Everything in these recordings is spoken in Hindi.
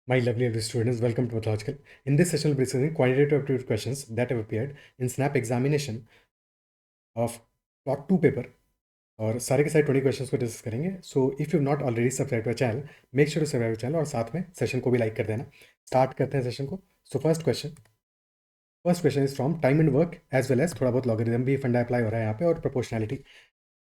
My lovely students, welcome to Pathological. In this session, we'll be discussing quantitative aptitude questions that have appeared in SNAP examination of plot 2 paper. और सारे के सारे 20 क्वेश्चंस को डिस्कस करेंगे. So if you not already subscribe to channel, make sure to subscribe channel और साथ में सेशन को भी लाइक कर देना. स्टार्ट करते हैं सेशन को. So first question is from time and work as well as थोड़ा बहुत लॉगरिदम भी फंडा अप्लाई हो रहा है यहाँ पे और proportionality.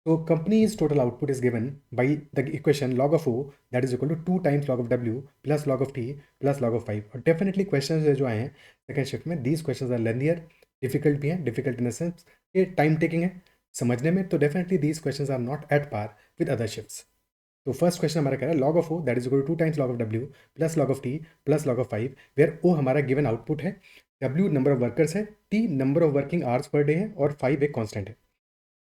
So company's total output is given by the equation log of O that is equal to 2 times log of W plus log of T plus log of 5. और definitely questions जो आए हैं सेकेंड शिफ्ट में, these questions are lengthier, difficult भी हैं, difficult in the sense ये टाइम टेकिंग है समझने में, तो definitely these questions are not at par with other shifts. तो फर्स्ट क्वेश्चन हमारा कह रहा है log of O that is equal to 2 times log of W plus log of T plus log of 5, where O हमारा given आउटपुट है, W नंबर ऑफ वर्कर्स है, T number of working hours per day है और 5 एक कॉन्स्टेंट है.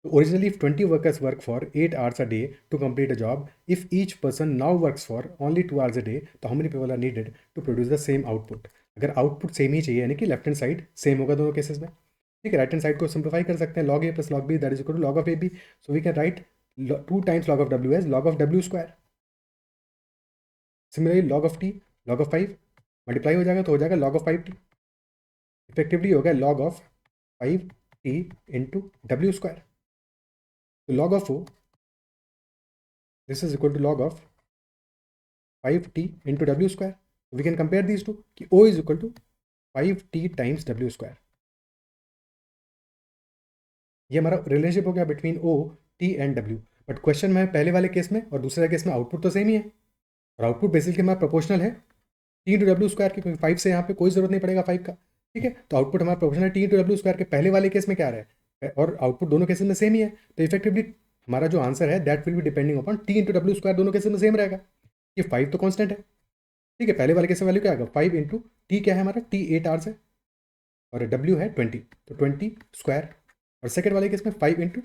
Originally, if 20 workers work for 8 hours a day to complete a job, if each person now works for only 2 hours a day, तो how many people are needed to produce the same output? अगर आउटपुट सेम ही चाहिए यानी कि लेफ्ट हैंड साइड सेम होगा दोनों केसेस में, ठीक है. राइट हैंड साइड को सिंप्लीफाई कर सकते हैं, log a plus log b that is equal to log of ab. So we can write 2 times log of w as log of w square. Similarly, log of t, log of 5 multiply हो जाएगा तो हो जाएगा log of 5t. इफेक्टिवली हो गया log of 5t into w square. So log of O, this is equal to log of 5t into w square. We can compare these two कि O is equal to 5t times w square. ये हमारा रिलेशनशिप हो गया between O, T and W. But question में पहले वाले केस में और दूसरे केस में आउटपुट तो सेम ही है और आउटपुट बेसिकली हमारा प्रोपोर्शनल है T इंटू डब्ल्यू स्क्वायर के, क्योंकि 5 से यहाँ पे कोई जरूरत नहीं पड़ेगा 5 का, ठीक है. तो आउटपुट हमारा proportional T into W square के पहले वाले केस में क्या रहा है और आउटपुट दोनों केसेस में सेम ही है, तो इफेक्टिवली हमारा जो आंसर है that will be depending upon T into W square, दोनों केसेस में सेम रहेगा. ये 5 तो कॉन्स्टेंट है, ठीक है. पहले वाले केस में वैल्यू क्या आएगा 5 इंटू टी, क्या है हमारा T 8 आवर्स है और W है 20, तो 20 स्क्वायर. और सेकेंड वाले केस में 5 इंटू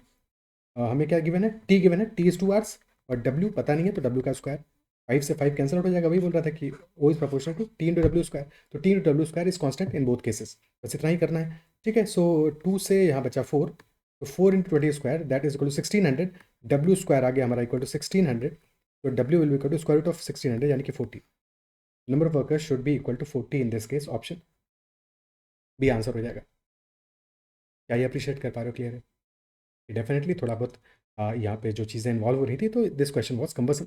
हमें क्या गिवन है T गिवन है, T इज 2 आवर्स और W पता नहीं है तो W का स्क्वायर. 5 से 5 कैंसिल आउट हो जाएगा, वही बोल रहा था कि O is proportional to T into W square, तो T into W square is constant in both cases. बस इतना ही करना है, ठीक है. सो 2 से यहाँ बचा 4, तो 4 into 20 square that is equal to 1600. W square आ गया हमारा इक्वल टू 1600, तो W will be equal to square root of 1600 यानी कि 40. Number of workers should be equal to 40 in this case. Option B answer हो जाएगा. क्या ये अप्रिशिएट कर पा रहे हो? क्लियर है? डेफिनेटली थोड़ा बहुत यहाँ पे जो चीज़ें इन्वॉल्व हो रही थी, तो this question was cumbersome,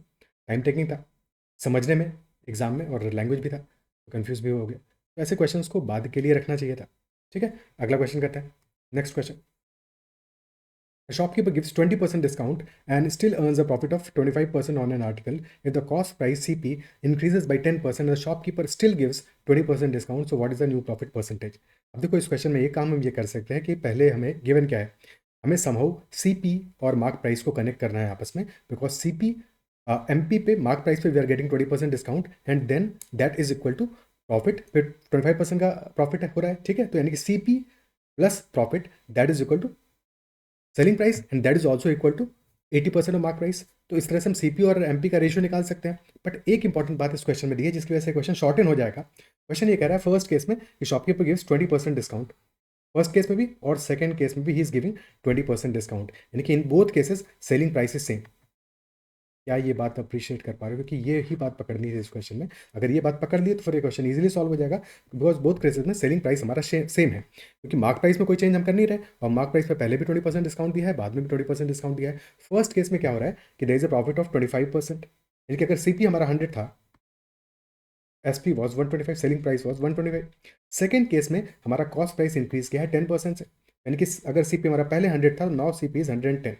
time taking था समझने में एग्जाम में, और लैंग्वेज भी था तो कन्फ्यूज भी हो गया. तो ऐसे क्वेश्चन को बाद के लिए रखना चाहिए था, ठीक है. अगला क्वेश्चन करते हैं. Next question. A shopkeeper gives 20% discount and still earns a profit of 25% on an article. If the cost price CP increases by 10%, the shopkeeper still gives 20% discount. So what is the new profit percentage? अब देखो इस क्वेश्चन में ये काम हम ये कर सकते हैं कि पहले हमें गिवन क्या है, हमें समहाउ CP और मार्क प्राइस को कनेक्ट करना है आपस में, बिकॉज CP MP पे मार्क प्राइस पे we are getting 20% discount and then that is equal to profit पे 25% का प्रॉफिट हो रहा है, ठीक है. तो यानी कि CP plus profit that is equal to selling price and that is also equal to 80% of mark price. तो इस तरह से हम CP और MP का रेशियो निकाल सकते हैं. बट एक इंपॉर्टेंट बात इस क्वेश्चन में दी है जिसकी वजह से क्वेश्चन शॉर्टन हो जाएगा. क्वेश्चन ये कह रहा है फर्स्ट केस में कि shopkeeper gives 20% discount, first case में भी और सेकंड केस में भी ही इज गिविंग 20% डिस्काउंट, यानी कि इन both cases selling price is same. क्या ये बात अप्रिशिएट कर पा रहे हो? क्योंकि ये ही बात पकड़नी है इस क्वेश्चन में. अगर ये बात पकड़ ली तो फिर ये क्वेश्चन इजीली सॉल्व हो जाएगा, बिकॉज बोथ केसेस में सेलिंग प्राइस हमारा सेम है, क्योंकि मार्क प्राइस में कोई चेंज हम कर नहीं रहे और मार्क प्राइस पे पहले भी 20% डिस्काउंट दिया है, बाद में भी 20% डिस्काउंट दिया है. फर्स्ट केस में क्या हो रहा है कि there is a profit of 25%, यानी कि अगर CP हमारा 100 था, SP was 125, selling price was 125. Second case में हमारा कॉस्ट प्राइस इंक्रीज किया है 10% से, यानी कि अगर CP हमारा पहले 100 था, now CP is 110.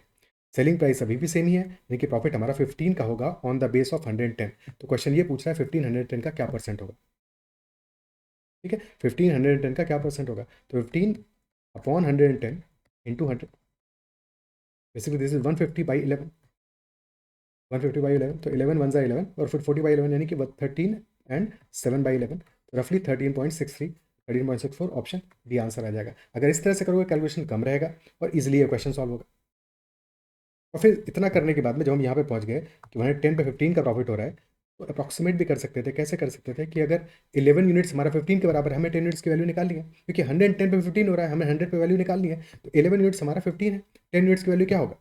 Selling price अभी भी सेम ही है, यानी कि प्रॉफिट हमारा 15 का होगा ऑन द बेस ऑफ 110. तो क्वेश्चन ये पूछ रहा है 1510 का क्या परसेंट होगा, ठीक है. 1510 का क्या परसेंट होगा, तो 15 upon 110 into 100, basically this is 150 by 11, 150 by 11, तो 11 वन 11 और फिर 40 बाई 11 यानी कि 13 एंड 7 बाई 11, तो रफली 13.63, 13.64. ऑप्शन डी आंसर आ जाएगा. अगर इस तरह से करोगे कैलकुलेशन कम रहेगा और इजिली ये क्वेश्चन सॉल्व होगा. और फिर इतना करने के बाद में जब हम यहाँ पे पहुँच गए कि 110 पे 15 का प्रॉफिट हो रहा है, तो अप्रॉक्सीमेट भी कर सकते थे. कैसे कर सकते थे कि अगर 11 यूनिट्स हमारा 15 के बराबर है, हमें 10 यूनिट्स की वैल्यू निकालनी है, क्योंकि 110 पे 15 हो रहा है, हमें 100 पे वैल्यू निकालनी है. तो 11 यूनिट्स हमारा 15 है, 10 यूनिट्स की वैल्यू क्या होगा,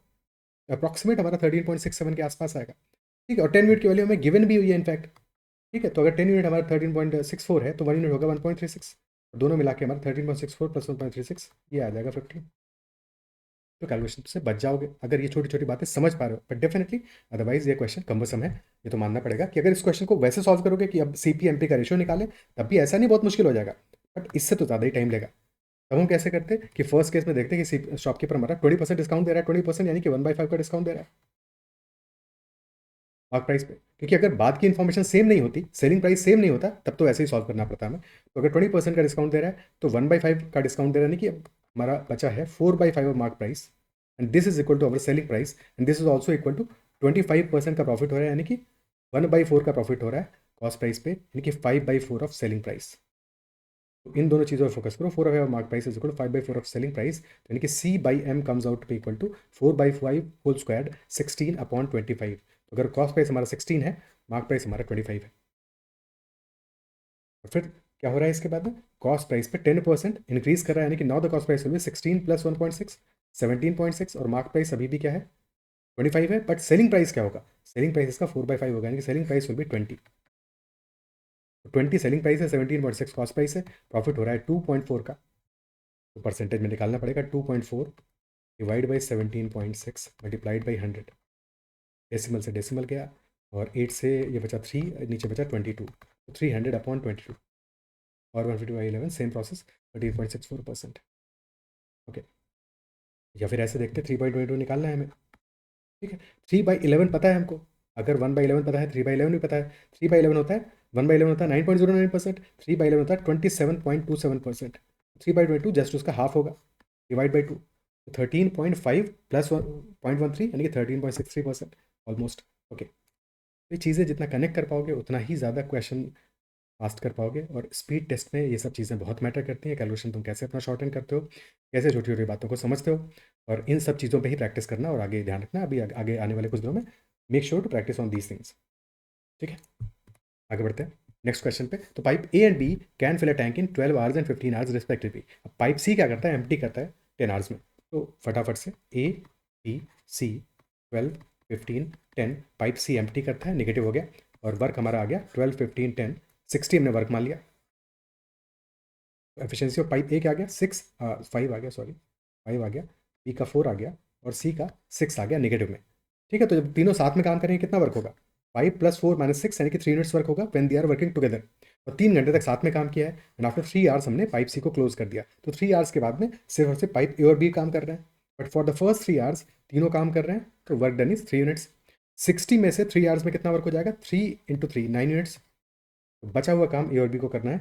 अप्रॉक्सीमेट हमारा 13.67 के आसपास आएगा, ठीक है. और 10 यूनिट की वैल्यू हमें गिवन भी हुई है इनफैक्ट, ठीक है, तो अगर 10 यूनिट हमारा 13.64 है तो 1 यूनिट होगा 1.36, दोनों मिला के हमारा 13.64 प्लस 1.36 ये आ जाएगा 15। तो कैलकुलेशन से बच जाओगे अगर ये छोटी छोटी बातें समझ पा रहे हो, बट डेफिनेटली अदरवाइज ये क्वेश्चन कम्बसम है। ये तो मानना पड़ेगा कि अगर इस क्वेश्चन को वैसे सॉल्व करोगे कि अब सीपी एमपी का रेशियो निकालें, तब भी ऐसा नहीं बहुत मुश्किल हो जाएगा, बट इससे तो ज़्यादा ही टाइम लेगा। तब हम कैसे करते हैं कि फर्स्ट केस में देखते हैं कि शॉपकीपर हमारा 20% डिस्काउंट दे रहा है, 20% यानी कि 1/5 का डिस्काउंट दे रहा है मार्क प्राइस पे, क्योंकि अगर बाद की इन्फॉर्मेशन सेम नहीं होती, सेलिंग प्राइस सेम नहीं होता, तब तो ऐसे ही सॉल्व करना पड़ता हमें। तो अगर 20% का डिस्काउंट दे रहा है तो 1/5 का डिस्काउंट दे रहा है, यानी कि हमारा बचा है 4/5 of mark price, and this is equal to our selling price, and this is also equal to 25% का प्रॉफिट हो रहा है, यानी कि 1/4 का प्रॉफिट हो रहा है कॉस्ट प्राइस पे, यानी कि 5/4 ऑफ सेलिंग प्राइस। तो इन दोनों चीज़ों पर फोकस करो। 4/5 mark price is equal to 5/4 of selling price, यानी कि C/M comes out to equal to 4/5 whole square 16/25। तो अगर कॉस्ट प्राइस हमारा 16 है, मार्क प्राइस हमारा 25 है, और फिर क्या हो रहा है इसके बाद में, कॉस्ट प्राइस पे 10% इंक्रीज कर रहा है, यानी कि now the cost price will be 16 plus 1.6 17.6, और मार्क प्राइस अभी भी क्या है 25 है, बट सेलिंग प्राइस क्या होगा, सेलिंग प्राइस इसका 4/5 होगा, यानी कि selling price will be 20। 20 selling price है, 17.6 कॉस्ट प्राइस है, प्रॉफिट हो रहा है 2.4 का, तो परसेंटेज में निकालना पड़ेगा 2.4 divide by 17.6 multiplied by 100, decimal से डेसिमल गया, और 8 से ये बचा 3, नीचे बचा 22, तो 300/22, और 150/11 सेम प्रोसेस 13.64%। ओके, या फिर ऐसे देखते 3/22 निकालना है हमें। ठीक है, 3/11 पता है हमको, अगर 1/11 पता है 3/11 भी पता है। 3/11 होता है 1/11 होता है 9.09%, 3/11 होता है 27.27%, 3/22 जस्ट उसका हाफ होगा, डिवाइड बाई 2, 13.5 प्लस 0.13 यानी कि 13.63% ऑलमोस्ट। ओके, ये चीज़ें जितना कनेक्ट कर पाओगे उतना ही ज़्यादा क्वेश्चन फास्ट कर पाओगे, और स्पीड टेस्ट में ये सब चीज़ें बहुत मैटर करती हैं। कैलकुलेशन तुम कैसे अपना शॉर्ट एंड करते हो, कैसे छोटी छोटी बातों को समझते हो, और इन सब चीज़ों पे ही प्रैक्टिस करना, और आगे ध्यान रखना अभी आगे आने वाले कुछ दिनों में make sure to practice on these things. ठीक है, आगे बढ़ते हैं नेक्स्ट क्वेश्चन पे। तो pipe A and B can fill a tank in 12 hours and 15 hours respectively. अब पाइप सी क्या करता है, एम्प्टी करता है 10 आवर्स में। तो फटाफट से A B C 12 15 10, pipe C empty करता है, नेगेटिव हो गया, और वर्क हमारा आ गया 12 15 10 60 हमने वर्क मान लिया। एफिशिएंसी ऑफ पाइप ए क्या आ गया 5 आ गया, सॉरी 5 आ गया, बी का 4 आ गया, और सी का 6 आ गया नेगेटिव में। ठीक है, तो जब तीनों साथ में काम करेंगे कितना वर्क होगा, 5 + 4 - 6 यानी कि 3 यूनिट्स वर्क होगा when they are working together. और 3 घंटे तक साथ में काम किया है, एंड आफ्टर 3 आवर्स हमने पाइप सी को क्लोज कर दिया, तो 3 आवर्स के बाद में सिर्फ और सिर्फ पाइप ए और बी काम कर रहे हैं, but for the first 3 hours तीनों काम कर रहे हैं, तो वर्क डन इज 3 यूनिट्स। 60 में से 3 आवर्स में कितना वर्क हो जाएगा, 3 × 3 9 यूनिट्स। तो बचा हुआ काम ए और बी को करना है,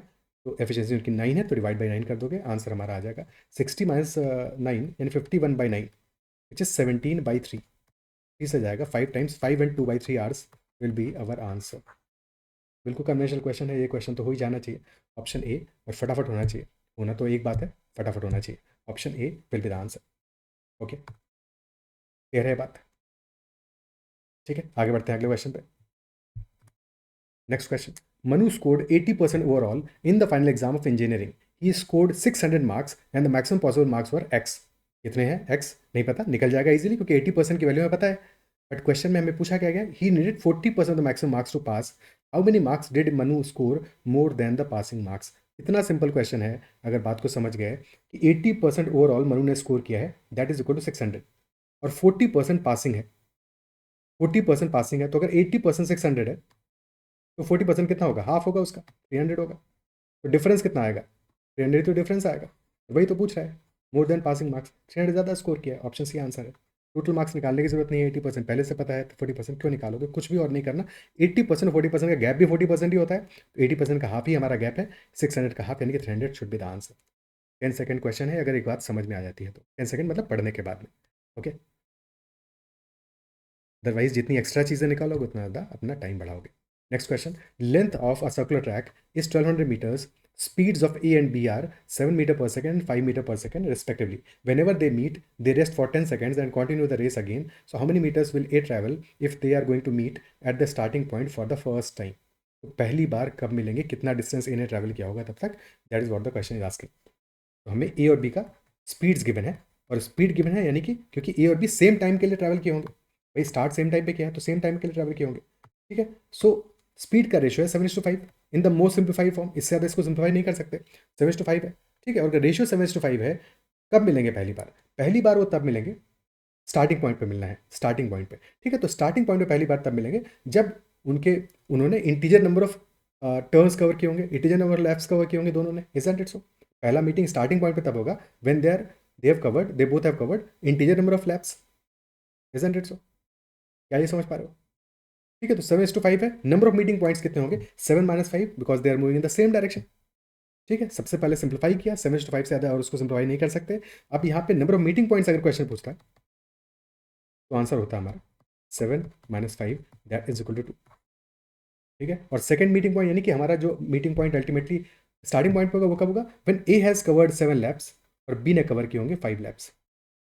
तो एफिशिएंसी उनकी 9 है, तो डिवाइड बाई 9 कर दोगे, आंसर हमारा आ जाएगा 60 - 9 यानी 51/9, विच इज 17/3। से जाएगा 5 times 5 and 2/3 hours will be our answer. बिल्कुल कन्वेंशनल क्वेश्चन है, ये क्वेश्चन तो हो ही जाना चाहिए, ऑप्शन ए, और फटाफट होना चाहिए, होना तो एक बात है, फटाफट होना चाहिए, option A will be the answer. Okay, clear है बात, ठीक है, आगे बढ़ते हैं अगले क्वेश्चन पे। Next question, Manu scored 80% overall in the final exam of engineering. He scored 600 marks and the maximum possible marks were X. कितने हैं X नहीं पता, निकल जाएगा इजीली क्योंकि 80% की वैल्यू में पता है, बट क्वेश्चन में हमें पूछा क्या गया, he needed 40% the maximum marks to pass, how many marks did Manu score more than the passing marks. इतना सिंपल क्वेश्चन है, अगर बात को समझ गए कि 80% ओवरऑल मनु ने स्कोर किया है, दैट इज इक्वल टू 600, और 40% पासिंग है, 40% पासिंग है, तो अगर 80% 600 है तो 40% कितना होगा, हाफ होगा उसका, 300 होगा, तो डिफरेंस कितना आएगा, 300 तो डिफरेंस आएगा, वही तो पूछ रहा है, मोर देन पासिंग मार्क्स, 300 ज़्यादा स्कोर किया है, ऑप्शन सी आंसर है। टोटल मार्क्स निकालने की जरूरत नहीं है, 80% पहले से पता है, तो 40% क्यों निकालोगे, कुछ भी और नहीं करना। 80% और 40% का गैप भी 40% ही होता है, तो 80% का हाफ ही हमारा गैप है, 600 का हाफ, यानी कि 300 should be the answer. 10 second question है, अगर एक बात समझ में आ जाती है तो, 10 सेकंड मतलब पढ़ने के बाद में। ओके, अदरवाइज जितनी एक्स्ट्रा चीज़ें निकालोगे उतना ज़्यादा अपना time बढ़ाओगे। Next question. Length of a circular track is 1200 meters. Speeds of A and B are 7 meter per second and 5 meter per second respectively. Whenever they meet, they rest for 10 seconds and continue the race again. So how many meters will A travel if they are going to meet at the starting point for the first time? तो पहली बार कब मिलेंगे, कितना डिस्टेंस ए ने ट्रैवल किया होगा तब तक, that is what the question is asking. तो हमें ए और बी का स्पीड्स गिवन है, और स्पीड गिवन है यानी कि क्योंकि ए और बी सेम टाइम के लिए ट्रैवल किए होंगे, भाई स्टार्ट सेम टाइम पे किया है तो सेम टाइम के लिए ट्रैवल किए होंगे। ठीक है, सो स्पीड का रेशियो है 7:5 in the most simplified form, इससे ज़्यादा इसको सिंप्लीफाई नहीं कर सकते, 7:5 है, ठीक है। और अगर रेशियो 7:5 है, कब मिलेंगे पहली बार? पहली बार वो तब मिलेंगे, स्टार्टिंग पॉइंट पे मिलना है, स्टार्टिंग पॉइंट पे, ठीक है। तो स्टार्टिंग पॉइंट पे पहली बार तब मिलेंगे जब उन्होंने integer number of turns cover किए होंगे, integer number of lapse cover किए होंगे दोनों ने, इजंट इट सो? पहला मीटिंग स्टार्टिंग पॉइंट पे तब होगा when they both have covered integer number of lapse, isn't it so? क्या ये समझ पा रहे हो? ठीक है, तो 7:5 है। नंबर ऑफ मीटिंग पॉइंट्स कितने होंगे? 7 - 5, because they are moving in the same direction, ठीक है। सबसे पहले सिंप्लीफाई किया, 7:5 से ज़्यादा और उसको सिंप्लीफाई नहीं कर सकते। अब यहाँ पे नंबर ऑफ मीटिंग पॉइंट्स अगर क्वेश्चन पूछता है तो आंसर होता है हमारा 7 - 5 दैट इज इक्वल टू 2, ठीक है। और सेकंड मीटिंग पॉइंट यानी कि हमारा जो meeting point ultimately starting point पे होगा वो कब होगा? When A has covered 7 lapse और बी ने कवर किए होंगे 5 लैप्स,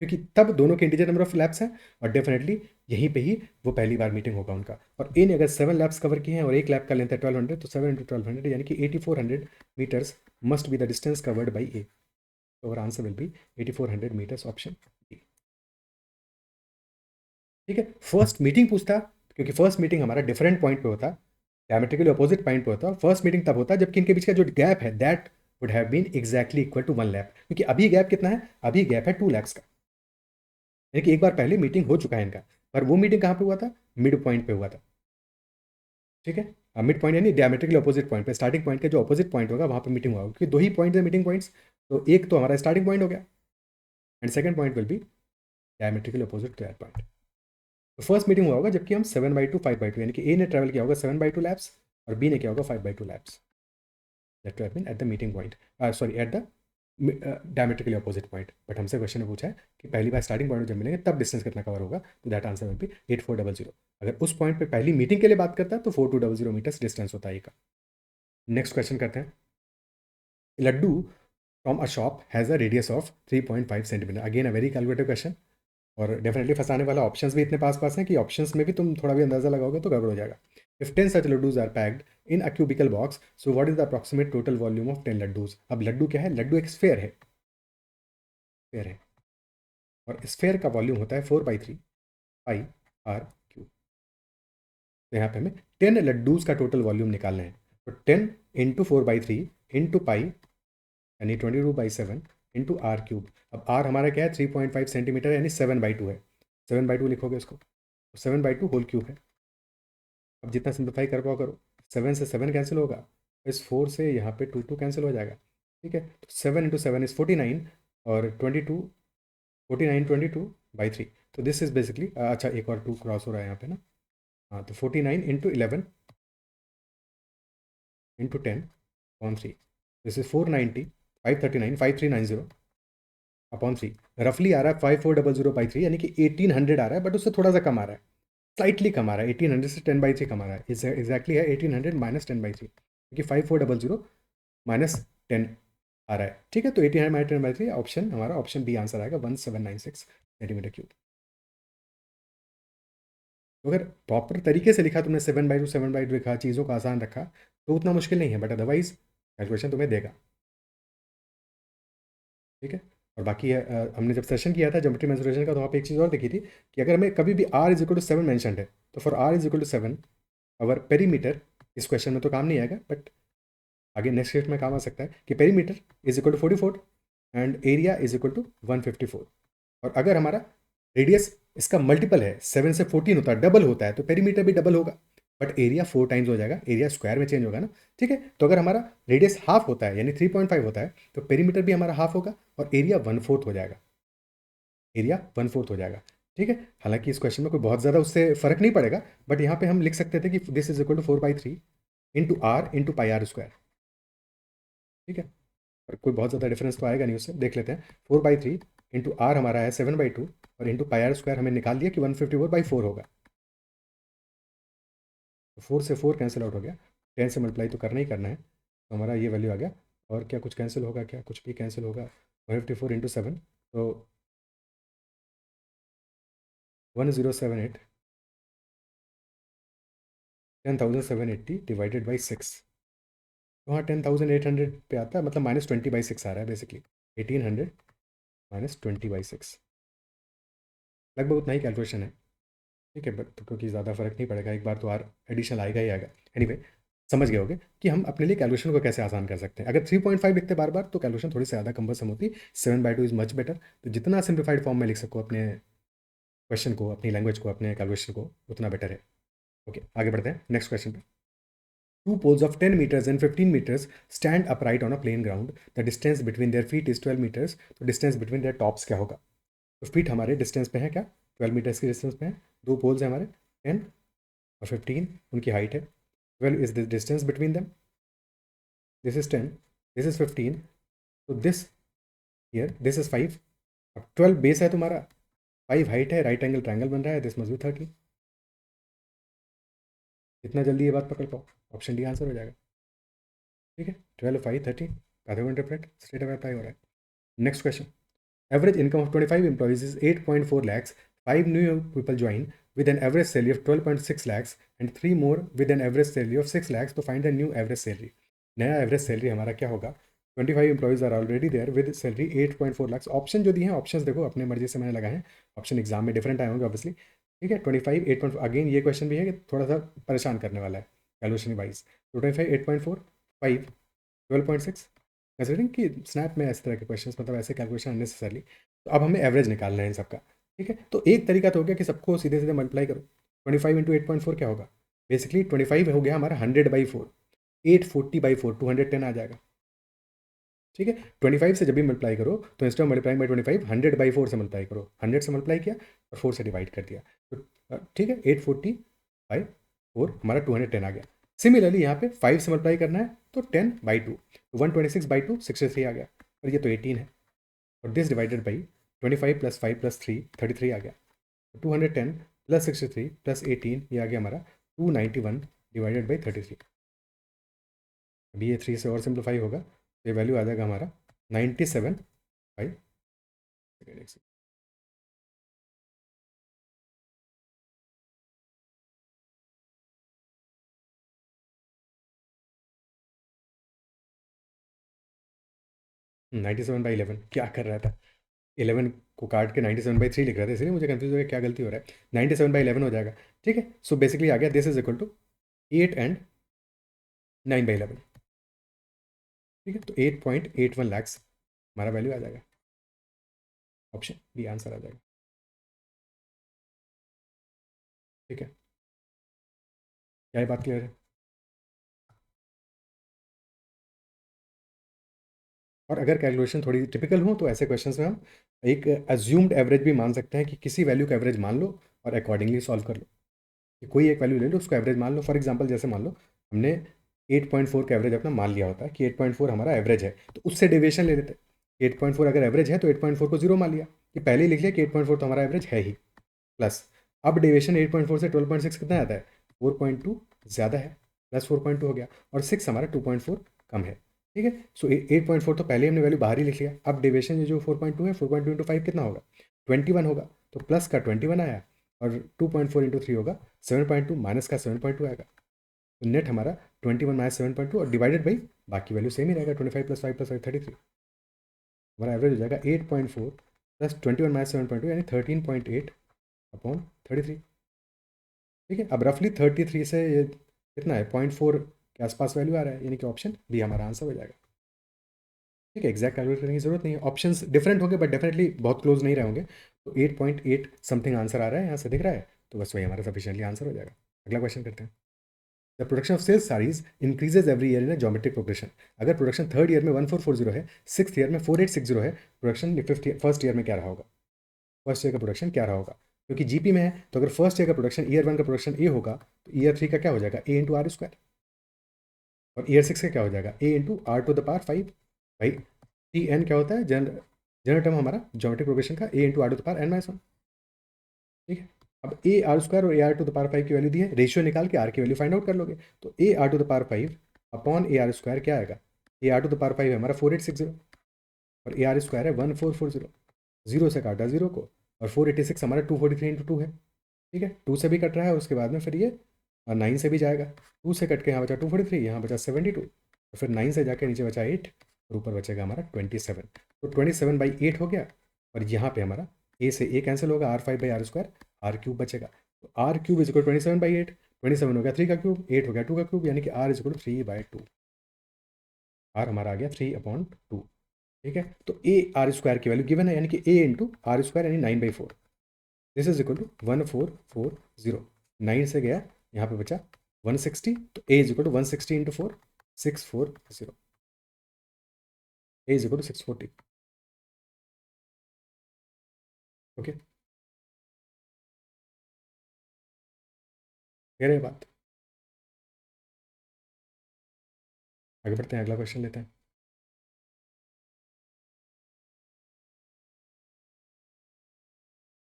क्योंकि तब दोनों के इंटीजर नंबर ऑफ लैप्स हैं और डेफिनेटली यहीं पे ही वो पहली बार मीटिंग होगा उनका। और ए ने अगर 7 लैप्स कवर किए हैं और एक लैप का लेंथ है 1200, तो 7 × 1200 यानी कि 8400 metres must be the distance covered by A. तो our answer will be 8400 metres, option D, ठीक है। फर्स्ट मीटिंग पूछता, क्योंकि फर्स्ट मीटिंग हमारा डिफरेंट पॉइंट पे होता, डायमेट्रिकली अपोजिट पॉइंट पे होता। फर्स्ट मीटिंग तब होता जबकि इनके बीच का जो गैप है that would have been exactly equal to 1 lap, क्योंकि अभी गैप कितना है? अभी गैप है 2 लैप्स का, यानी कि एक बार पहले मीटिंग हो चुका है इनका। पर वो मीटिंग कहाँ पे हुआ था? मिड पॉइंट पे हुआ था, ठीक है। मिड पॉइंट यानी डायमेट्रिकली अपोजिट पॉइंट पे, स्टार्टिंग पॉइंट के जो अपोजिट पॉइंट होगा वहाँ पे मीटिंग हुआ, क्योंकि दो ही पॉइंट है मीटिंग पॉइंट्स। तो एक तो हमारा स्टार्टिंग पॉइंट हो गया and second point will be diametrically opposite to that point. तो फर्स्ट मीटिंग हुआ होगा जबकि हम 7/2 5/2, यानी कि ए ने ट्रैवल किया होगा 7/2 लैप्स और बी ने किया होगा 5/2 laps, that have been at the meeting point, sorry at the diametrically opposite point. But हमसे क्वेश्चन ने पूछा है कि पहली बार स्टार्टिंग पॉइंट जब मिलेंगे तब डिस्टेंस कितना कवर होगा, तो दैट आंसर विल बी 8400। अगर उस पॉइंट पे पहली मीटिंग के लिए बात करता है तो 4200 मीटर्स डिस्टेंस होता है ये का। नेक्स्ट क्वेश्चन करते हैं। Laddoo from a shop has a radius of 3.5 centimetre, again a very calculative question, और डेफिनेटली फंसाने वाला। ऑप्शंस भी इतने पास पास हैं कि ऑप्शंस में भी तुम थोड़ा भी अंदाजा लगाओगे तो गड़बड़ हो जाएगा। If 10 such laddoos are packed in a cubical box, so what is the approximate total volume of 10 laddoos? अब लड्डू क्या है? लड्डू एक स्फेयर है, स्फेयर है, और स्फेयर का वॉल्यूम होता है 4/3 पाई आर क्यूब। तो यहाँ पे हमें 10 लड्डूज का टोटल वॉल्यूम निकालना है, तो 10 इंटू 4/3 इंटू पाई यानी 22/7 इंटू आर क्यूब। अब आर हमारा क्या है? 3.5 सेंटीमीटर यानी 7/2 है, 7/2 लिखोगे इसको, तो 7/2 होल क्यूब है। अब जितना सिंप्लीफाई कर पाओ करो, 7 से 7 कैंसिल होगा, इस 4 से यहाँ पे 2 कैंसिल हो जाएगा, ठीक है। तो 7 × 7 इज़ 49 और 22 49/22/3। तो दिस इज बेसिकली, अच्छा एक और 2 क्रॉस हो रहा है यहाँ पे ना, हाँ, तो 49 × 11 × 10/3, दिस इज 490 539 5390 अपॉन 3, रफली आ रहा है 5400/3, यानी कि 1800 आ रहा है, बट उससे थोड़ा सा कम आ रहा है, स्लाइटली कम आ रहा है, 1800 से 10/3 कम आ रहा है, एग्जैक्टली है 1800 - 10/3, क्योंकि 5400 - 10 आ रहा है, ठीक है। तो 1800 - 10/3 ऑप्शन हमारा ऑप्शन बी आंसर आएगा, 1796 सेंटीमीटर क्यूब। तो अगर प्रॉपर तरीके से लिखा तुमने 7/2 7/2 लिखा, चीज़ों को आसान रखा, तो उतना मुश्किल नहीं है, बट अदरवाइज कैलकुलेशन तुम्हें देगा, ठीक है। और बाकी हमने जब सेशन किया था ज्योमेट्री मेंसुरेशन का, तो वहाँ पे एक चीज़ और देखी थी कि अगर हमें कभी भी r = 7 मैंशन है, तो फॉर r = 7 अवर पेरीमीटर, इस क्वेश्चन में तो काम नहीं आएगा बट आगे नेक्स्ट क्वेश्चन में काम आ सकता है, कि पेरीमीटर = 44 एंड एरिया = 154। और अगर हमारा रेडियस इसका मल्टीपल है, 7 से 14 होता है, डबल होता है, तो पेरीमीटर भी डबल होगा, बट एरिया 4 टाइम्स हो जाएगा, एरिया स्क्वायर में चेंज होगा ना, ठीक है। तो अगर हमारा रेडियस हाफ होता है यानी 3.5 होता है, तो पेरीमीटर भी हमारा हाफ होगा और एरिया 1/4 हो जाएगा, एरिया 1/4 हो जाएगा, ठीक है। हालांकि इस क्वेश्चन में कोई बहुत ज़्यादा उससे फर्क नहीं पड़ेगा, बट यहाँ पे हम लिख सकते थे कि this is equal to 4/3 into r into pi r square, ठीक है। और कोई बहुत ज़्यादा डिफरेंस तो आएगा नहीं उससे, देख लेते हैं। 4/3 इंटू आर हमारा है 7/2 और इंटू पाई आर स्क्वायर हमने निकाल दिया कि 154/4 होगा, तो 4 से 4 कैंसिल आउट हो गया, 10 से मल्टीप्लाई तो करना ही करना है, तो हमारा ये वैल्यू आ गया। और क्या कुछ कैंसिल होगा? क्या कुछ भी कैंसिल होगा? 154 इंटू 7, तो 1078 10,780 डिवाइडेड बाई 6, तो हाँ 10,800 पे आता है, मतलब -20/6 आ रहा है बेसिकली, 1800 - 20/6, लगभग उतना ही कैलकुलेशन है। ठीक है, बट तो क्योंकि ज़्यादा फर्क नहीं पड़ेगा, एक बार तो आर एडिशनल आएगा ही आएगा। एनीवे, समझ गए होगे कि हम अपने लिए कैलकुलेशन को कैसे आसान कर सकते हैं। अगर 3.5 लिखते बार बार तो कैलकुलेशन थोड़ी सी ज़्यादा कम्बरसम होती। 7/2 इज़ मच बेटर। तो जितना सिंप्लीफाइड फॉर्म में लिख सको अपने क्वेश्चन को, अपनी लैंग्वेज को, अपने कैलकुलेशन को, उतना बेटर है। ओके, आगे बढ़ते हैं नेक्स्ट क्वेश्चन पे। Two poles of 10 meters and 15 meters stand upright on a plain ground. The distance between their feet is 12 meters. तो distance between their tops क्या होगा? तो feet हमारे distance पे है क्या? 12 meters की distance पे है। दो poles हैं हमारे 10 और 15, उनकी height है। 12 is the distance between them. This is 10, this is 15. So this here, this is 5. अब 12 base है तुम्हारा, 5 height है, right angle triangle बन रहा है, this must be 30. जितना जल्दी ये बात पकड़ पाओ, ऑप्शन डी आंसर हो जाएगा। ठीक है, 12, 5, 30 आधे को इंटरप्रेट स्ट्रेट अवे अप्लाई हो रहा है। Next question. Average income of 25 employees is 8.4 lakhs. 5 new people join with an average salary of 12.6 lakhs and 3 more with an average salary of 6 lakhs. तो find the new average salary. नया एवरेज सैलरी हमारा क्या होगा? 25 employees are already there with salary 8.4 lakhs. Option जो दिए हैं, ऑप्शन देखो अपने मर्जी से मैंने लगाए हैं। ऑप्शन एग्जाम में डिफरेंट आए होंगे ऑब्वियसली। ठीक है, 25 8.4। अगेन ये क्वेश्चन भी है कि थोड़ा सा परेशान करने वाला है कैलकुलेशन वाइज। तो 25 8.4, 5 12.6। कंसिडरिंग कि स्नैप में इस तरह के क्वेश्चंस, मतलब ऐसे कैलकुलेशन अननेसेसरली। तो अब हमें एवरेज निकालना है इन सबका। ठीक है, तो एक तरीका तो हो गया कि सबको सीधे सीधे मल्टीप्लाई करो। 25 इंटू 8.4 क्या होगा? बेसिकली 25 हो गया हमारा 100/4, 840/4, 210 आ जाएगा। ठीक है, 25 से जब भी मल्टीप्लाई करो तो इंस्टेड ऑफ मल्टीप्लाइंग बाई 25 100/4 से मल्टीप्लाई करो। 100 से मल्टीप्लाई किया और 4 से डिवाइड कर दिया। तो ठीक है, 840/4 हमारा 210 आ गया। सिमिलरली यहाँ पे 5 से मल्टीप्लाई करना है तो 10/2, तो 126/2 63 आ गया, और ये तो 18 है। और दिस डिवाइडेड बाई 25 + 5 + 3 33 आ गया। 210 + 63 + 18 ये आ गया हमारा 291/33। अभी ये 3 से और सिंप्लीफाई होगा तो ये वैल्यू आ जाएगा हमारा 97/। 97/11 क्या कर रहा था? 11 को काट के 97/3 लिख रहा था, इसलिए मुझे कंफ्यूज हो गया क्या गलती हो रहा है। 97/11 हो जाएगा। ठीक है, सो बेसिकली आ गया this is equal to 8 and 9/11। ठीक है, तो 8.81 लैक्स हमारा वैल्यू आ जाएगा। ऑप्शन बी आंसर आ जाएगा। ठीक है, क्या ये बात क्लियर है? और अगर कैलकुलेशन थोड़ी टिपिकल हो तो ऐसे क्वेश्चंस में हम एक अज्यूम्ड एवरेज भी मान सकते हैं कि किसी वैल्यू का एवरेज मान लो और अकॉर्डिंगली सॉल्व कर लो। कि कोई एक वैल्यू ले लो, उसको एवरेज मान लो। फॉर एग्जांपल जैसे मान लो हमने 8.4 का एवरेज अपना मान लिया होता है कि 8.4 हमारा एवरेज है, तो उससे डेविएशन ले लेते। 8.4 अगर एवरेज है तो 8.4 को जीरो मान लिया, कि पहले ही लिख लिया कि 8.4 तो हमारा एवरेज है ही। प्लस अब डेविएशन 8.4 से 12.6 कितना आता है? 4.2 ज़्यादा है, प्लस 4.2 हो गया, और 6 हमारा 2.4 कम है। ठीक है, सो 8.4 तो पहले हमने वैल्यू बाहर ही लिख लिया। अब डेविएशन जो 4.2 है, 4.2 इंटू 5 कितना होगा? 21 होगा। तो प्लस का 21 आया, और 2.4 इंटू 3 होगा 7.2, माइनस का 7.2 आएगा। तो नेट हमारा 21 माइनस 7.2 और डिवाइडेड बाई बाकी वैल्यू सेम ही रहेगा, 25 + 5 + 5 33। हमारा एवरेज हो जाएगा 8.4 प्लस 21 माइनस 7.2 यानी 13.8/33। ठीक है, अब रफली 33 से ये कितना है? 0.4 के आसपास वैल्यू आ रहा है, यानी कि ऑप्शन बी हमारा आंसर हो जाएगा। ठीक है, एग्जैक्ट कैलकुलेट करने की जरूरत नहीं है। ऑप्शंस डिफरेंट होंगे बट डेफिनेटली बहुत क्लोज नहीं रहेंगे। तो 8.8 समथिंग आंसर आ रहा है, यहाँ से दिख रहा है, तो बस वही हमारा सफिशिएंटली आंसर हो जाएगा। अगला क्वेश्चन करते हैं। The production of silk saris increases every year in a geometric progression. अगर प्रोडक्शन थर्ड ईयर में 1440 है, सिक्स ईयर में 4860 है, प्रोडक्शन फर्स्ट ईयर में क्या रहा होगा? फर्स्ट ईयर का प्रोडक्शन क्या रहा होगा? क्योंकि जीपी में है, तो अगर फर्स्ट ईयर का प्रोडक्शन ईयर 1 का प्रोडक्शन ए होगा तो ईयर 3 का क्या हो जाएगा? A × R²। और ईयर 6 का क्या हो जाएगा? A × R⁵ भाई टी एन क्या होता है? जनरल टर्म हमारा ज्योमेट्रिक प्रोग्रेशन का, A × R⁴ ठीक है, अब A r² और A r⁵ की वैल्यू दी है, रेशियो निकाल के आर की वैल्यू फाइंड आउट कर लोगे। तो A r⁵ अपॉन AR² क्या आएगा? A r⁵ है हमारा 4860 और AR² है 1440। जीरो से काटा जीरो को, और 486 हमारा 243 × 2 है। ठीक है, 2 से भी कट रहा है, उसके बाद में फिर ये 9 से भी जाएगा। 2 से कट के यहाँ बचा 243, यहाँ बचा 72, और फिर 9 से जाके नीचे बचा 8, और ऊपर बचेगा हमारा 27। तो 27/8 हो गया, और यहाँ पे हमारा ए से ए कैंसिल होगा, R5/R², R³ बचेगा। तो आर क्यूब इज इक्वल 27/8, 27 हो गया 3 का क्यूब, 8 हो गया 2 का क्यूब, यानी कि आर इज इक्वल 3/2। आर हमारा आ गया 3/2। ठीक है, तो ए आर स्क्वायर की वैल्यू गिवन है, यानी कि ए इंटू आर स्क्वायर यानी 9/4। This is equal to 1440। 9 से गया, यहाँ पे बचा 160, तो A is equal to 160 into 4, 640। A is equal to 640। Okay, कह रहे बात। आगे बढ़ते हैं, अगला क्वेश्चन लेते हैं।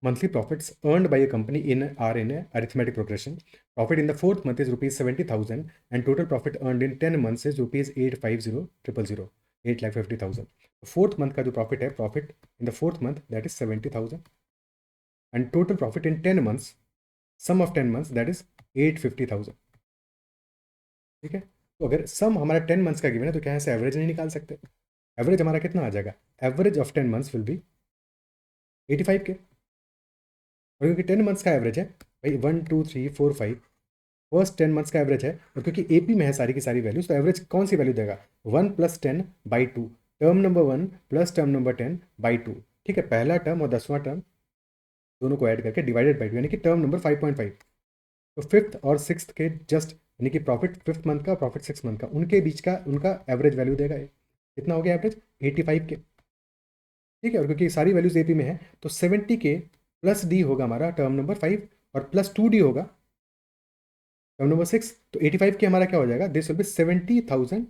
Monthly profits earned by a company are in a arithmetic progression. Profit in the fourth month is rupees 70,000 and total profit earned in 10 months is rupees 850,000, 8,50,000. Fourth month का जो profit है, profit in the fourth month that is 70,000 and total profit in 10 months, sum of 10 months that is 850,000। ठीक है, तो अगर सम हमारा 10 मंथ्स का गिवन है तो क्या ऐसे एवरेज नहीं निकाल सकते? एवरेज हमारा कितना आ जाएगा? Average of 10 months will be 85 के। और क्योंकि 10 मंथ्स का एवरेज है भाई, 1 2 3 4 5 फर्स्ट 10 मंथ्स का एवरेज है, और क्योंकि एपी में है सारी की सारी वैल्यूज, तो एवरेज कौन सी वैल्यू देगा? 1 + 10/2, term number 1 plus term number 10/2। ठीक है, पहला टर्म और 10वां टर्म दोनों को ऐड करके डिवाइडेड बाई 2, यानी कि टर्म नंबर 5.5। तो फिफ्थ और सिक्स के जस्ट, यानी कि प्रॉफिट फिफ्थ मंथ का, प्रॉफिट सिक्स मंथ का, उनके बीच का उनका एवरेज वैल्यू देगा ये। कितना हो गया एवरेज? 85 के। ठीक है, और क्योंकि सारी वैल्यूज एपी में है तो 70 के प्लस डी होगा हमारा टर्म नंबर 5, और प्लस 2D होगा टर्म नंबर 6। तो 85 के हमारा क्या हो जाएगा? This will B 70,000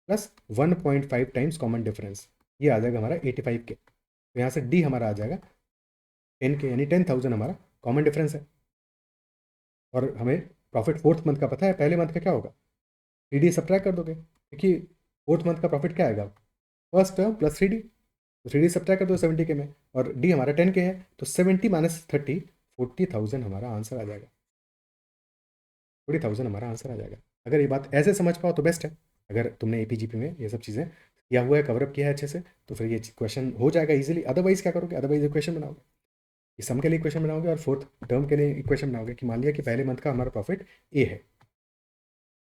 plus 1.5 times common difference. ये आ जाएगा हमारा 85 के। तो यहाँ से डी हमारा आ जाएगा 10 के, यानी 10,000 हमारा कॉमन डिफरेंस है। और हमें प्रॉफिट फोर्थ मंथ का पता है, पहले मंथ का क्या होगा? 3D सब्ट्रैक्ट कर दोगे, क्योंकि फोर्थ मंथ का प्रॉफिट क्या आएगा? First term plus 3D। तो 3D सब्ट्रैक्ट कर दो 70 के में, और डी हमारा 10 के है, तो 70 माइनस 30, 40,000 हमारा आंसर आ जाएगा। 40,000 हमारा आंसर आ जाएगा। अगर ये बात ऐसे समझ पाओ तो बेस्ट है। अगर तुमने एपीजीपी में ये सब चीज़ें किया हुआ है, कवरअप किया है अच्छे से, तो फिर ये क्वेश्चन हो जाएगा इजीली। अदरवाइज क्या करोगे? अदरवाइज इक्वेशन बनाओगे, इस सम के लिए इक्वेशन बनाओगे और फोर्थ टर्म के लिए इक्वेशन बनाओगे। कि मान लिया कि पहले मंथ का हमारा प्रॉफिट ए है,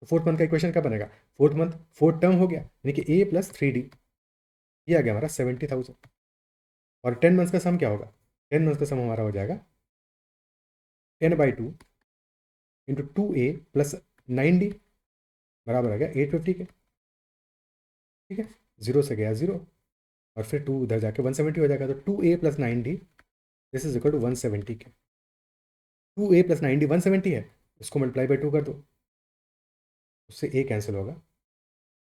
तो फोर्थ मंथ का इक्वेशन क्या बनेगा? फोर्थ मंथ फोर्थ टर्म हो गया, यानी कि ए प्लस 3D, ये आ गया हमारा 70,000। और 10 मंथ्स का सम क्या होगा? 10 मंथ्स का सम हमारा हो जाएगा 10/2 इंटू 2A प्लस 9D बराबर आ गया 850 के। ठीक है, जीरो से गया जीरो, और फिर 2 उधर जाके 170 हो जाएगा, तो 2A plus 9D this is equal to 170 K. 2A plus 9D 170 है, इसको मल्टीप्लाई बाई 2 कर दो, उससे ए कैंसिल होगा,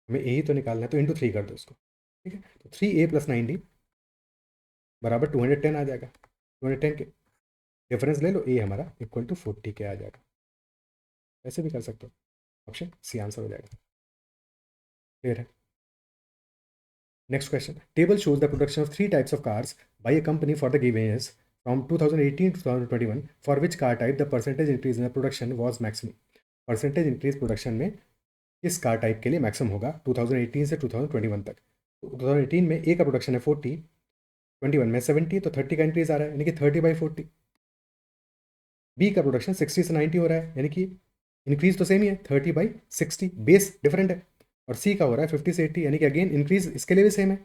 हमें ए ही तो निकालना है, तो इंटू 3 कर दो इसको। ठीक है, तो 3A प्लस 9D बराबर 210 आ जाएगा। 210 के डिफरेंस ले लो, ए हमारा इक्वल टू 40 के आ जाएगा। ऐसे भी कर सकते हो, ऑप्शन सी आंसर हो जाएगा। क्लियर है? Next question. Table shows the production of three types of cars by a company for the given years from 2018 to 2021, for which car type the percentage increase in the production was maximum. Percentage increase production में किस कार टाइप के लिए मैक्सिमम होगा 2018 से 2021 तक? तो 2018 में ए का प्रोडक्शन है 40, 21 में 70, तो 30 का इंक्रीज आ रहा है, यानी कि 30/40। बी का प्रोडक्शन 60 से 90 हो रहा है, यानी कि इंक्रीज तो सेम ही है, 30/60, बेस डिफरेंट है। और सी का हो रहा है 50 से 80, यानी कि अगेन इंक्रीज इसके लिए भी सेम है,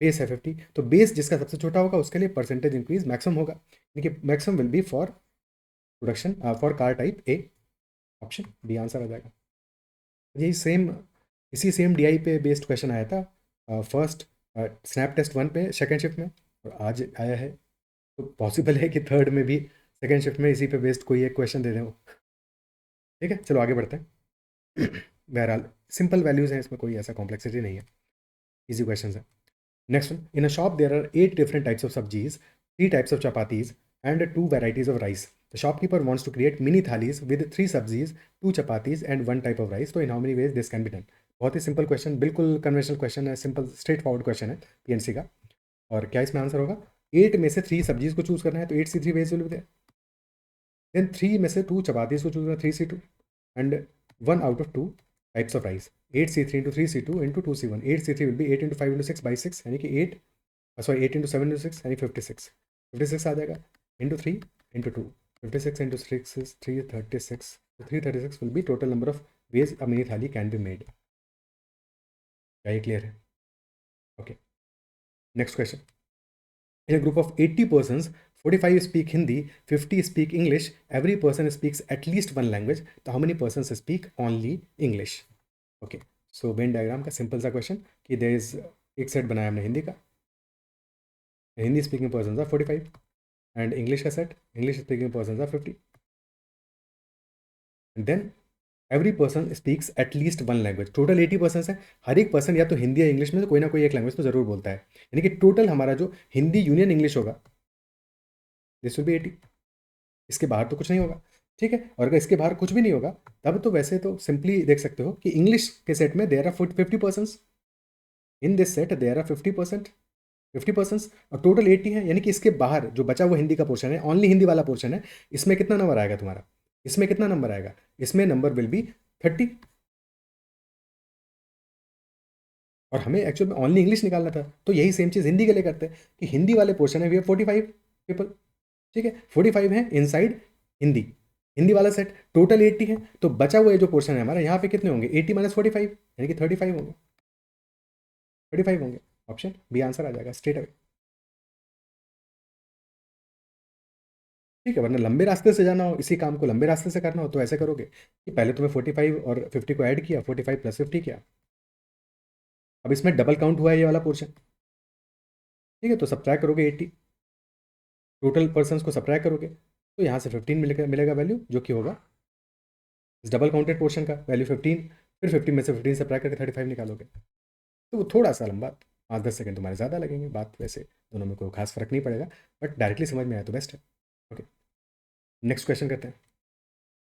बेस है 50, तो बेस जिसका सबसे छोटा होगा उसके लिए परसेंटेज इंक्रीज मैक्सिमम होगा, यानी कि maximum will be for production for car type A. Option B answer आ जाएगा। यही सेम, इसी सेम डीआई पे बेस्ड क्वेश्चन आया था फर्स्ट स्नैप टेस्ट 1 पे सेकेंड शिफ्ट में, और आज आया है, तो पॉसिबल है कि थर्ड में भी सेकेंड शिफ्ट में इसी पे बेस्ड कोई एक क्वेश्चन दे दें वो। ठीक है, चलो आगे बढ़ते हैं। बहरहाल सिंपल वैल्यूज़ हैं, इसमें कोई ऐसा कॉम्प्लेक्सिटी नहीं है, इजी क्वेश्चन है। Next one, in a shop there are 8 different types of sabzis, 3 types of chapatis and 2 varieties of rice. The shopkeeper wants to create mini thalis with 3 sabzis, 2 chapatis and 1 type of rice. So in how many ways this can be done? बहुत ही सिंपल क्वेश्चन, बिल्कुल कन्वेंशनल क्वेश्चन है, सिंपल स्ट्रेट फॉरवर्ड क्वेश्चन है पीएनसी का। और क्या इसमें आंसर होगा? 8 में से 3 सब्जीज को चूज करना है, तो 8C3 ways will be there. Then 3 में से 2 chapatis को चूज करना है, 3C2, and 1 out of 2 types of rice, 8C3 into 3C2 into 2C1। 8C3 will be 8 into 5 into 6 by 6, यानी कि 8 into 7 into 6 यानी 56 आ जाएगा, into 3 into 2, 56 into 6 is 336. So 336 will be total number of ways a mini thali can be made. क्या ये clear है? Okay. Next question. In a group of 80 persons, 45 speak Hindi, 50 speak English, every person speaks at least one language. So how many persons speak only English? Okay. So Venn diagram का simple सा question कि there is एक set बनाया हमने हिंदी का. Hindi speaking persons are 45 and English का set, English speaking persons are 50. And then every person speaks at least one language. Total 80 person है, हर एक पर्सन या तो हिंदी या इंग्लिश में से कोई ना कोई एक लैंग्वेज तो जरूर बोलता है. यानी कि टोटल हमारा जो हिंदी यूनियन इंग्लिश होगा दिस विल बी 80. इसके बाहर तो कुछ नहीं होगा. ठीक है. और अगर इसके बाहर कुछ भी नहीं होगा तब तो वैसे तो सिंपली देख सकते हो कि इंग्लिश के सेट में there are 50 person. In this set there are 50 person और टोटल 80 है. यानी कि इसके बाहर जो बचा हुआ हिंदी का पोर्शन है, ओनली हिंदी वाला पोर्शन है, इसमें कितना नंबर आएगा तुम्हारा? इसमें कितना नंबर आएगा? इसमें नंबर विल बी 30. और हमें एक्चुअल में ओनली इंग्लिश निकालना था. तो यही सेम चीज़ हिंदी के लिए करते हैं कि हिंदी वाले पोर्शन है वी हैव 45 पीपल. ठीक है. 45 है इनसाइड हिंदी, हिंदी वाला सेट. टोटल 80 है. तो बचा हुआ जो पोर्शन है हमारा यहाँ पे कितने होंगे? 80 माइनस 45 यानी कि 35 होंगे. 35 होंगे. ऑप्शन बी आंसर आ जाएगा स्ट्रेट अवे. ठीक है. वरना लंबे रास्ते से जाना हो, इसी काम को लंबे रास्ते से करना हो तो ऐसे करोगे कि पहले तुम्हें 45 और 50 को ऐड किया, 45 प्लस 50 किया. अब इसमें डबल काउंट हुआ है ये वाला पोर्शन. ठीक है. तो सब्ट्रैक्ट करोगे 80, टोटल पर्सन्स को सब्ट्रैक्ट करोगे तो यहाँ से 15 मिलेगा वैल्यू, जो कि होगा इस डबल काउंटेड पोर्शन का वैल्यू 15. फिर 50 में से 15 सब्ट्रैक्ट करके 35 निकालोगे. तो वो थोड़ा सा लंबा, 5-10 सेकंड तुम्हारे ज़्यादा लगेंगे. बात वैसे दोनों में कोई खास फर्क नहीं पड़ेगा, बट डायरेक्टली समझ में आया तो बेस्ट है. ओके. नेक्स्ट क्वेश्चन करते हैं.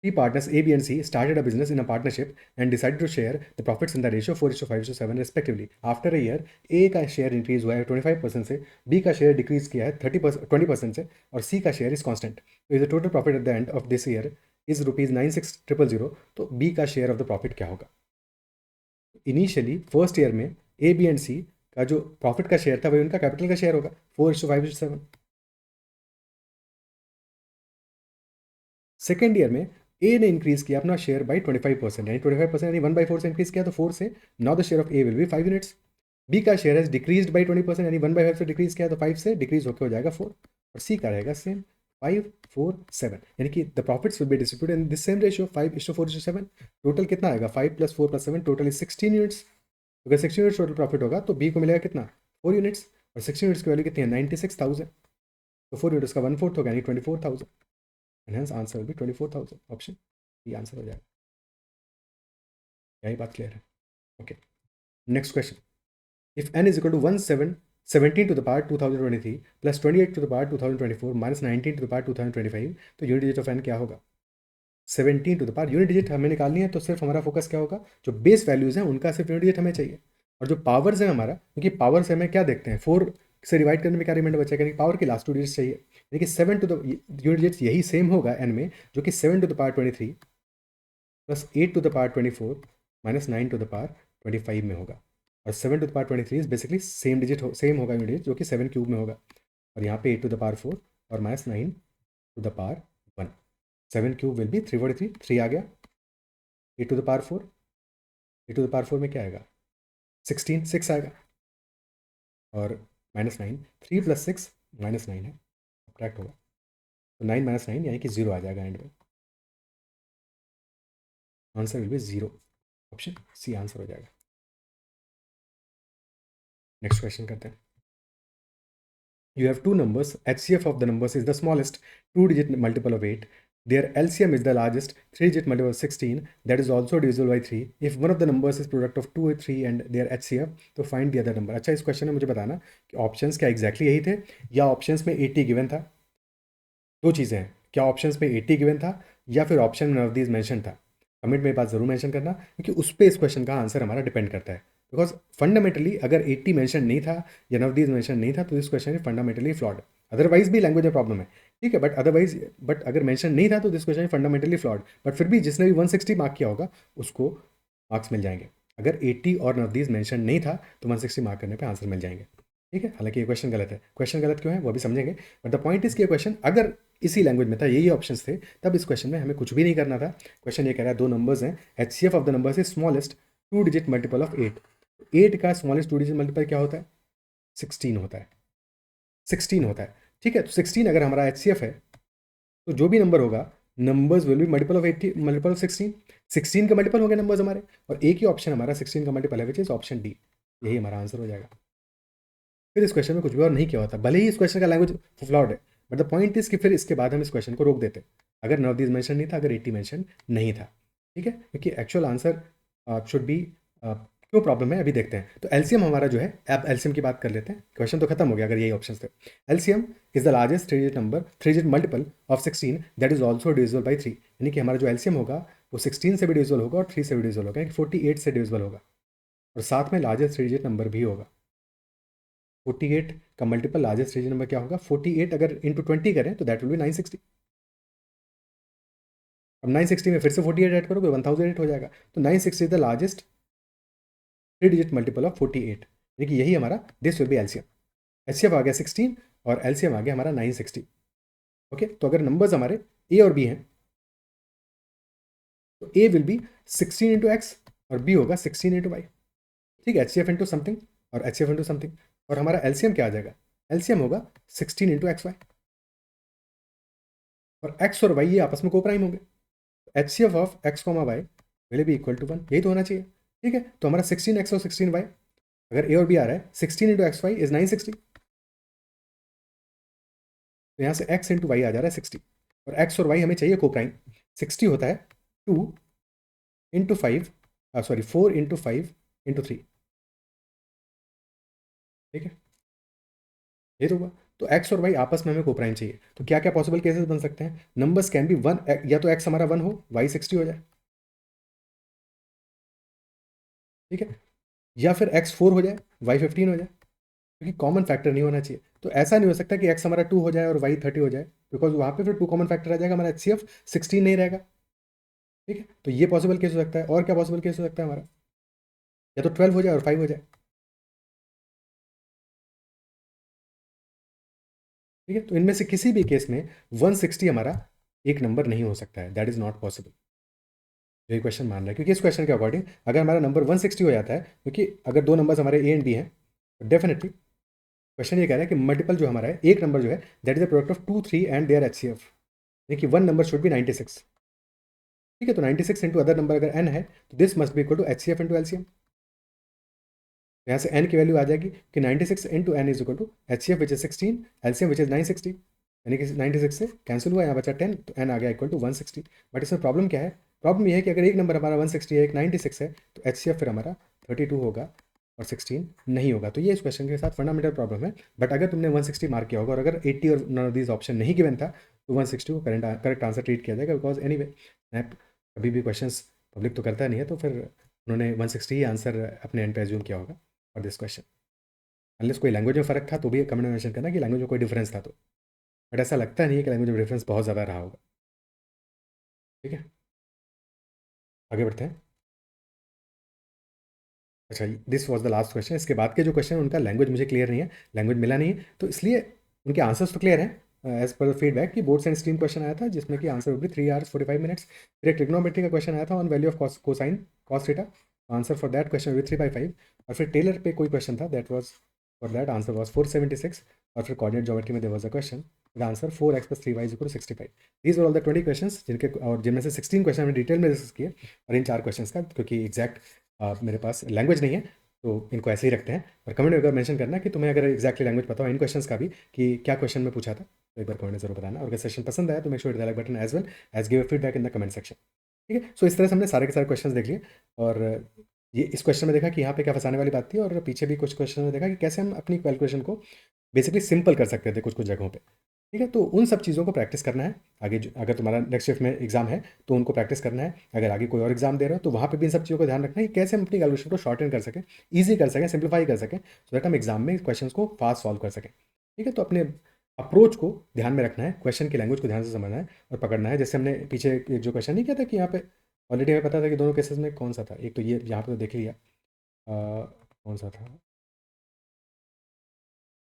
Three partners A, B, and C started a business in a partnership and decided to share the profits in the ratio 4:5:7 respectively. After a year, A का शेयर इंक्रीज हुआ है 25% से, B का शेयर डिक्रीज किया है 20% से, और C का शेयर इज कांस्टेंट. तो is the total profit at the end of this year is ₹96,000. तो B का शेयर ऑफ द प्रॉफिट क्या होगा? इनिशियली फर्स्ट ईयर में A, B एंड C का जो प्रॉफिट का शेयर था वही उनका कैपिटल का शेयर होगा 4:5:7. सेकेंड ईयर में ए ने इंक्रीज किया अपना शेयर बाई 25%, यानी 25% यानी 1/4 से इंक्रीज किया तो 4 से. Now the share of A will be 5 units. B का शेयर हैज डिक्रीज बाई 20% यानी 1/5 से डिक्रीज किया तो 5 से डिक्रीज होकर हो जाएगा 4. और सी का रहेगा सेम 5, 4, 7. यानी कि the profits will be distributed in this same ratio 5:4:7. Total कितना आएगा? 5 + 4 + 7 टोटल इज 16 यूनिट्स. अगर 16 यूनिट्स टोटल प्रॉफिट होगा तो बी को मिलेगा कितना? 4 यूनिट्स. और 16 यूनिट्स की वैल्यू कितनी है? 96,000. तो 4 यूनिट्स का 1/4 होगा यानी 24,000. And hence answer will be 24,000. Option ये आंसर हो जाएगा. यही बात क्लियर है. Okay. Next question. If n is equal to 17 to the power 2023 plus 28 to the power 2024 minus 19 to the power 2025, तो यूनिट डिजिट ऑफ n क्या होगा? 17 to the power unit digit हमें निकालनी है, तो सिर्फ हमारा फोकस क्या होगा? जो बेस वैल्यूज हैं उनका सिर्फ यूनिट डिजिट हमें चाहिए. और जो पावर्स है हमारा, क्योंकि पावर से हमें क्या देखते हैं, 4 से डिवाइड करने में क्या रिमाइंडर बचेगा? यानी पावर के लास्ट 2 डिजिट्स चाहिए. यानी कि 7 टू द यूनिट डिजिट्स यही सेम होगा n में, जो कि 7 to the power 23 plus 8 to the power 24 minus 9 to the power 25 में होगा. और 7 to the power 23 is basically same होगा यूनिट डिजिट, जो कि 7 क्यूब में होगा. और यहाँ पे 8 टू द पावर 4 और minus 9 to the power 1. 7 cube will be 343. 3 आ गया. 8 to the power 4, 8 to the power 4 में क्या आएगा? 16, 6 आएगा. और माइनस 9, 3 + 6 -9 है, करेक्ट होगा. तो 9 - 9 यानी कि 0 आ जाएगा एंड में. Answer will be 0. Option C answer हो जाएगा. नेक्स्ट क्वेश्चन करते हैं. You have two numbers. HCF of the numbers is the smallest 2-digit multiple of 8. Their LCM is the largest 3-digit multiple of 16. That is also divisible by 3. If one of the numbers is product of 2 or 3 and their HCF, तो find the other number. अच्छा, इस क्वेश्चन में मुझे बताना कि ऑप्शंस क्या एग्जैक्टली यही थे या ऑप्शंस में 80 गिवन था. दो चीज़ें हैं, क्या ऑप्शंस में 80 गिवन था या फिर ऑप्शन में नवदीज मेंशन था. कमेंट में बात जरूर मेंशन करना, क्योंकि उस पर इस क्वेश्चन का आंसर हमारा डिपेंड करता है. बिकॉज फंडामेंटली अगर 80 मेंशन नहीं था या नवदीज मेंशन नहीं था तो इस क्वेश्चन फंडामेंटली फ्लॉड. अदरवाइज भी लैंग्वेज में प्रॉब्लम है, ठीक है, बट अगर मेंशन नहीं था तो this question fundamentally flawed. But फिर भी जिसने भी 160 मार्क किया होगा उसको मार्क्स मिल जाएंगे. अगर 80 और नवदीज मेंशन नहीं था तो 160 मार्क करने पे आंसर मिल जाएंगे. ठीक है, हालांकि ये क्वेश्चन गलत है। क्वेश्चन गलत क्यों है वो भी समझेंगे, बट द पॉइंट इज कि ये क्वेश्चन अगर इसी लैंग्वेज में था, यही ऑप्शंस थे, तब इस क्वेश्चन में हमें कुछ भी नहीं करना था। क्वेश्चन ये कह रहा है दो नंबर्स हैं, HCF of the numbers is smallest 2 digit multiple of 8। 8 का स्मॉलेस्ट 2 डिजिट मल्टीपल क्या होता है? 16 होता है। 16 होता है, ठीक है। तो 16 अगर हमारा HCF है तो जो भी नंबर होगा, numbers will be multiple of 80, multiple of 16। 16 का मल्टीपल हो गया नंबर्स हमारे, और एक ही ऑप्शन हमारा 16 का मल्टीपल है, विच इज ऑप्शन डी। यही हमारा आंसर हो जाएगा। फिर इस क्वेश्चन में कुछ भी और नहीं किया होता, भले ही इस क्वेश्चन का लैंग्वेज फ्लॉड है, बट द पॉइंट इज कि फिर इसके बाद हम इस क्वेश्चन को रोक देते अगर नॉट दिस मेंशन नहीं था, अगर 80 मेंशन नहीं था। ठीक है, क्योंकि एक्चुअल आंसर शुड बी, क्यों प्रॉब्लम है अभी देखते हैं। तो एलसीएम हमारा जो है, अब एलसीएम की बात कर लेते हैं, क्वेश्चन तो खत्म हो गया अगर यही ऑप्शन थे। LCM is the largest three digit number, three digit multiple of 16 that is also divisible by 3। यानी कि हमारा जो एलसीएम होगा वो 16 से भी डिविजिबल होगा और 3 से भी डिविजिबल होगा, यानी 48 से डिविजिबल होगा, और साथ में लार्जेस्ट थ्री डिजिट नंबर भी होगा। 48 का मल्टीपल लार्जेस्ट रीजन नंबर क्या होगा? 48 अगर इंटू 20 करें तो दैट विल बी 960। अब 960 में फिर से 48 ऐड करोगे 1008 हो जाएगा। तो 960 is the largest three digit multiple of 48, यानी कि यही हमारा this will be LCM. HCF आ गया 16 और एलसीएम आ गया हमारा 960। ओके, तो अगर नंबर्स हमारे ए और बी हैं तो A will be 16 into x और बी होगा 16 इंटू वाई। ठीक है, एचसीएफ इंटू समथिंग और एचसीएफ इंटू समथिंग, और हमारा एलसीएम क्या आ जाएगा? एलसीएम होगा 16 इंटू एक्स वाई, और एक्स और वाई ये आपस में को प्राइम होंगे। HCF of x comma y will be equal to 1, यही तो होना चाहिए। ठीक है, तो हमारा 16x और 16y, अगर ए और बी आ रहा है 16 इंटू एक्स वाई इज 960, तो यहाँ से x इंटू वाई आ जा रहा है 60, और x और y हमें चाहिए को प्राइम। 60 होता है 2 इंटू 5, सॉरी 4 इंटू 5 इंटू 3। ठीक है, ये तो हुआ। तो x और y आपस में हमें को प्राइम चाहिए, तो क्या क्या पॉसिबल केसेस बन सकते हैं? नंबर्स कैन बी 1, या तो x हमारा 1 हो, y 60 हो जाए। ठीक है, या फिर x 4 हो जाए, y 15 हो जाए, क्योंकि कॉमन फैक्टर नहीं होना चाहिए। तो ऐसा नहीं हो सकता कि x हमारा 2 हो जाए और y 30 हो जाए, बिकॉज वहाँ पे फिर 2 कॉमन फैक्टर आ जाएगा, हमारा HCF 16 नहीं रहेगा। ठीक है, तो ये पॉसिबल केस हो सकता है। और क्या पॉसिबल केस हो सकता है हमारा? या तो 12 हो जाए और 5 हो जाए। ठीक है, तो इनमें से किसी भी केस में 160 हमारा एक नंबर नहीं हो सकता है, दैट इज नॉट पॉसिबल। जो ये क्वेश्चन मान रहा है, क्योंकि इस क्वेश्चन के अकॉर्डिंग अगर हमारा नंबर 160 हो जाता है, क्योंकि अगर दो नंबर्स हमारे ए एंड बी हैं, तो डेफिनेटली क्वेश्चन ये कह रहा है कि मल्टीपल जो हमारा है, एक नंबर जो है that is the product of 2 3 and their HCF, यानी कि वन नंबर शुड बी 96। ठीक है, तो 96 इंटू अदर नंबर अगर n है तो this must be equal to HCF into LCM. यहाँ से n की वैल्यू आ जाएगी कि 96 into n is equal to HCF which is 16, LCM which is 960, यानी कि 96 से कैंसिल हुआ, यहाँ बचा 10, तो n आ गया इक्वल टू 160। बट इसमें प्रॉब्लम क्या है? प्रॉब्लम ये है कि अगर एक नंबर हमारा 160 है, एक 96 है, तो HCF फिर हमारा 32 होगा और 16 नहीं होगा। तो ये इस क्वेश्चन के साथ फंडामेंटल प्रॉब्लम है। बट अगर तुमने 160 मार्क किया होगा और अगर 80 और नॉन ऑफ दीज ऑप्शन नहीं गिवन था, तो 160 को करेक्ट आंसर ट्रीट किया जाएगा, बिकॉज एनीवे मैं कभी भी क्वेश्चंस पब्लिक तो करता नहीं है, तो फिर उन्होंने 160 ही आंसर अपने एंड पे एज्यूम किया होगा फॉर दिस क्वेश्चन। अनलेस कोई लैंग्वेज में फ़र्क था तो भी कमेंट में मेंशन करना कि लैंग्वेज में कोई डिफरेंस था तो, बट ऐसा लगता नहीं है कि लैंग्वेज में डिफरेंस बहुत ज़्यादा रहा होगा। ठीक है, आगे बढ़ते हैं। अच्छा, this was the last question. इसके बाद के जो क्वेश्चन उनका लैंग्वेज मुझे क्लियर नहीं है, लैंग्वेज मिला नहीं है, तो इसलिए उनके आंसर्स तो क्लियर हैं एज पर फीडबैक कि बोर्ड्स एंड स्ट्रीम क्वेश्चन आया था जिसमें कि आंसर भी 3 hours 45 minutes। फिर एक ट्रिग्नोमेट्री का क्वेश्चन आया था on value of cosine cos theta, answer for that question भी 3/5। और फिर टेलर पे कोई क्वेश्चन था, that was for that answer was 476। और फिर कोऑर्डिनेट ज्योमेट्री में there was a question the answer 4x + 3y = 65। These were all the 20 questions जिनके, और जिनमें से 16 क्वेश्चन हमने डिटेल में डिस्कस किए। और इन 4 क्वेश्चंस का क्योंकि एग्जैक्ट मेरे पास लैंग्वेज नहीं है, तो इनको ऐसे ही रखते हैं। और कमेंट में अगर मेंशन करना कि तुम्हें अगर एक्जैक्टली लैंग्वेज पता हो इन क्वेश्चंस का भी कि क्या क्वेश्चन में पूछा था, तो एक बार कमेंट में जरूर बताना। और अगर सेशन पसंद आया तो make sure hit the like button as well as give feedback in the comment section. ठीक है, सो इस तरह से हमने सारे के सारे क्वेश्चन देख लिए। और ये इस क्वेश्चन में देखा कि यहाँ पे क्या फंसाने वाली बात थी, और पीछे भी कुछ क्वेश्चन में देखा कि कैसे हम अपनी कैलकुलेशन को बेसिकली सिंपल कर सकते थे कुछ कुछ जगहों पे। ठीक है, तो उन सब चीज़ों को प्रैक्टिस करना है आगे। अगर तुम्हारा नेक्स्ट शिफ्ट में एग्जाम है तो उनको प्रैक्टिस करना है। अगर आगे कोई और एग्जाम दे रहे हो तो वहाँ पे भी इन सब चीज़ों को ध्यान रखना है कि कैसे हम अपनी कैलकुलेशन को शॉर्टन कर सकें, ईजी कर सकें, सिंप्लीफाई कर सकें, सो दैट हम एग्जाम में क्वेश्चन को फास्ट सॉल्व कर सकें। ठीक है, तो अपने अप्रोच को ध्यान में रखना है, क्वेश्चन की लैंग्वेज को ध्यान से समझना है और पकड़ना है। जैसे हमने पीछे एक जो क्वेश्चन नहीं किया था कि यहाँ पे ऑलरेडी हमें पता था कि दोनों केसेस में कौन सा था, एक तो ये यहाँ पे तो देख लिया, कौन सा था,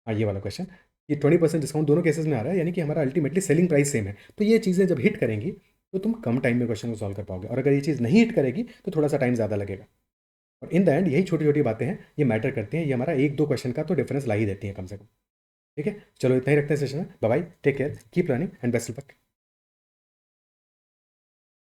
हाँ, ये वाला क्वेश्चन कि 20% डिस्काउंट दोनों केसेस में आ रहा है, यानी कि हमारा अल्टीमेटली सेलिंग प्राइस सेम है। तो ये चीज़ें जब हिट करेंगी तो तुम कम टाइम में क्वेश्चन को सॉल्व कर पाओगे, और अगर ये चीज़ नहीं हिट करेगी तो थोड़ा सा टाइम ज़्यादा लगेगा। और इन द एंड यही छोटी छोटी बातें हैं, ये मैटर करती हैं, ये हमारा 1-2 क्वेश्चन का तो डिफरेंस ला ही देती हैं कम से कम। ठीक है, चलो इतना ही रखते हैं सेशन में। Bye bye, take care, keep learning and best of luck.